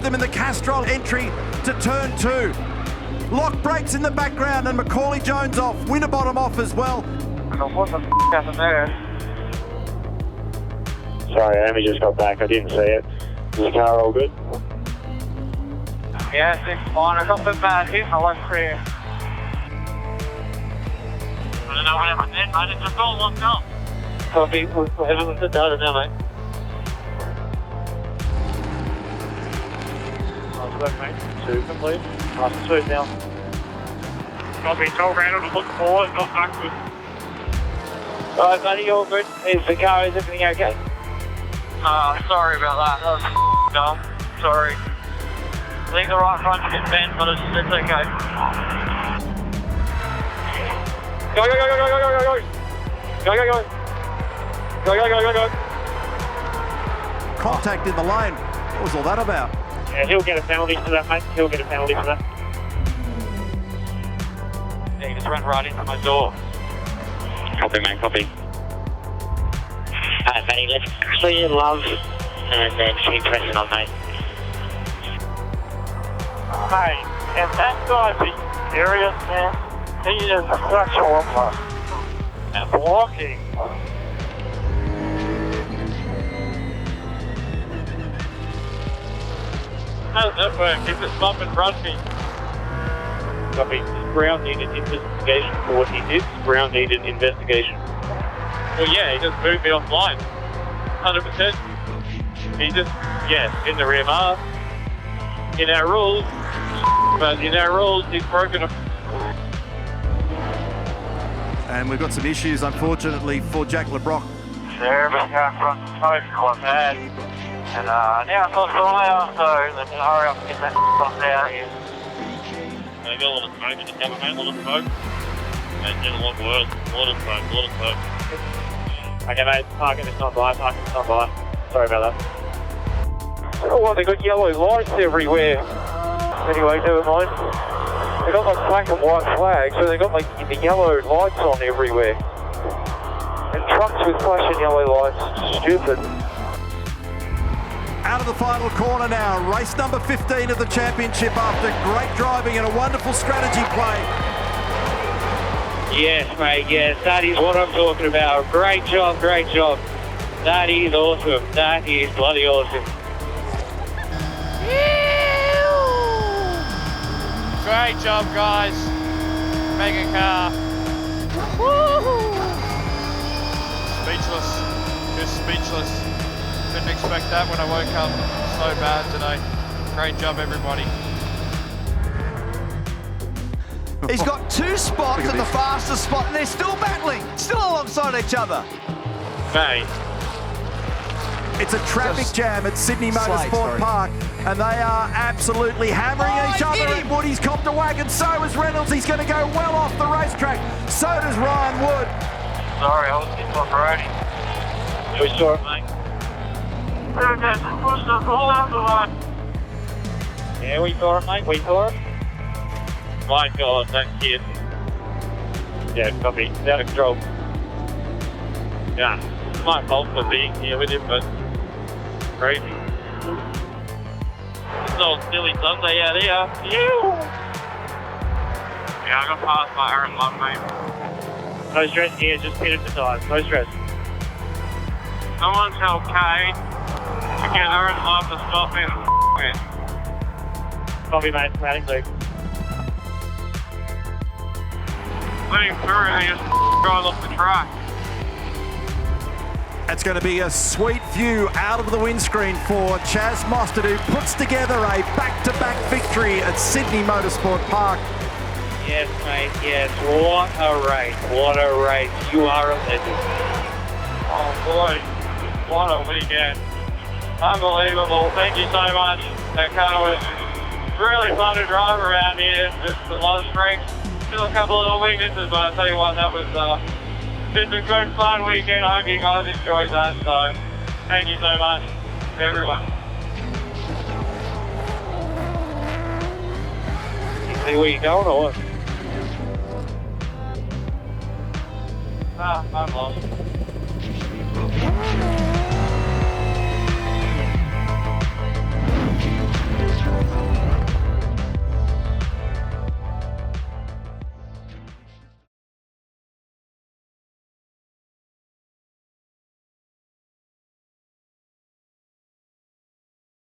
them in the Castrol entry to turn 2. Lock brakes in the background and Macaulay Jones off, Winterbottom off as well. What the happened there? Sorry, Amy just got back. I didn't see it. Is the car all good? Yeah, it's fine. I got a bit bad hit. I went clear. I don't know what happened then, mate. It just all locked up. Copy. Everyone's sit down now, mate. Nice work, mate. 2 complete. Nice and smooth now. Copy. Told Randall to look forward, not backwards. Alright, buddy, all good. Is the car, is everything okay? Sorry about that. That was dumb. Sorry. I think the right front's a bit bent, but it's okay. Go, go, go, go, go, go, go, go. Go, go, go. Go, go, go, go, go. Contact in the lane. What was all that about? Yeah, he'll get a penalty for that, mate. He'll get a penalty for that. Yeah, he just ran right into my door. Copy, mate, copy. Alright, buddy, let's clear love and then keep pressing on, mate. Hey, and that guy's serious, man. He is such a whopper. And blocking. How does that work? Is it bumping rusty? Copy. Brown needed investigation for what he did. Brown needed investigation. Well, yeah, he just moved me offline. 100%. He just, yeah, in the rear mark. In our rules, but in our rules, he's broken them. And we've got some issues, unfortunately, for Jack LeBrock. Service car front smoke quite bad. And now it's on fire, so let's hurry up and get that stuff out here. They got a lot of smoke in the camera, mate, a lot of smoke. And then a lot worse, a lot of smoke, a lot of smoke. Okay, mate, parking is not by, parking is not by. Sorry about that. Oh, well, they got yellow lights everywhere. Anyway, never mind. They got like black and white flags, so they got like the yellow lights on everywhere. And trucks with flashing yellow lights. Stupid. Out of the final corner now, race number 15 of the championship after great driving and a wonderful strategy play. Yes, mate, yes, that is what I'm talking about. Great job, great job. That is awesome. That is bloody awesome. Great job, guys. Mega car. Woo-hoo. Speechless. Just speechless. Didn't expect that when I woke up so bad today. Great job, everybody. He's got 2 spots at the fastest spot, and they're still battling, still alongside each other. Mate. It's a traffic jam at Sydney Motorsport Park, and they are absolutely hammering each other. And Woody's copped a wagon, so is Reynolds. He's going to go well off the racetrack. So does Ryan Wood. Sorry, I was getting off already. We saw it, mate. Pushed us all out the line. Yeah, we saw it, mate, we saw it. My God, that kid. Yeah, copy. It's out of control. Yeah, it's my fault for being here with him, but crazy. It's all silly Sunday out here. Yeah, I got past my Aaron Love, mate. No stress here, just hit it to time. No stress. Someone tell Kate to get Aaron Love to stop me. Copy, mate. Landing Luke. Let him through and he just drive off the track. That's going to be a sweet view out of the windscreen for Chaz Mostert, who puts together a back-to-back victory at Sydney Motorsport Park. Yes, mate, yes. What a race. What a race. You are a legend. Oh boy, what a weekend. Unbelievable. Thank you so much. That car was really fun to drive around here. Just a lot of strength. Still a couple of little weaknesses, but I'll tell you what, that was just a good fun weekend. I hope you guys enjoyed that. So thank you so much, everyone. You see where you're going or what? I'm lost.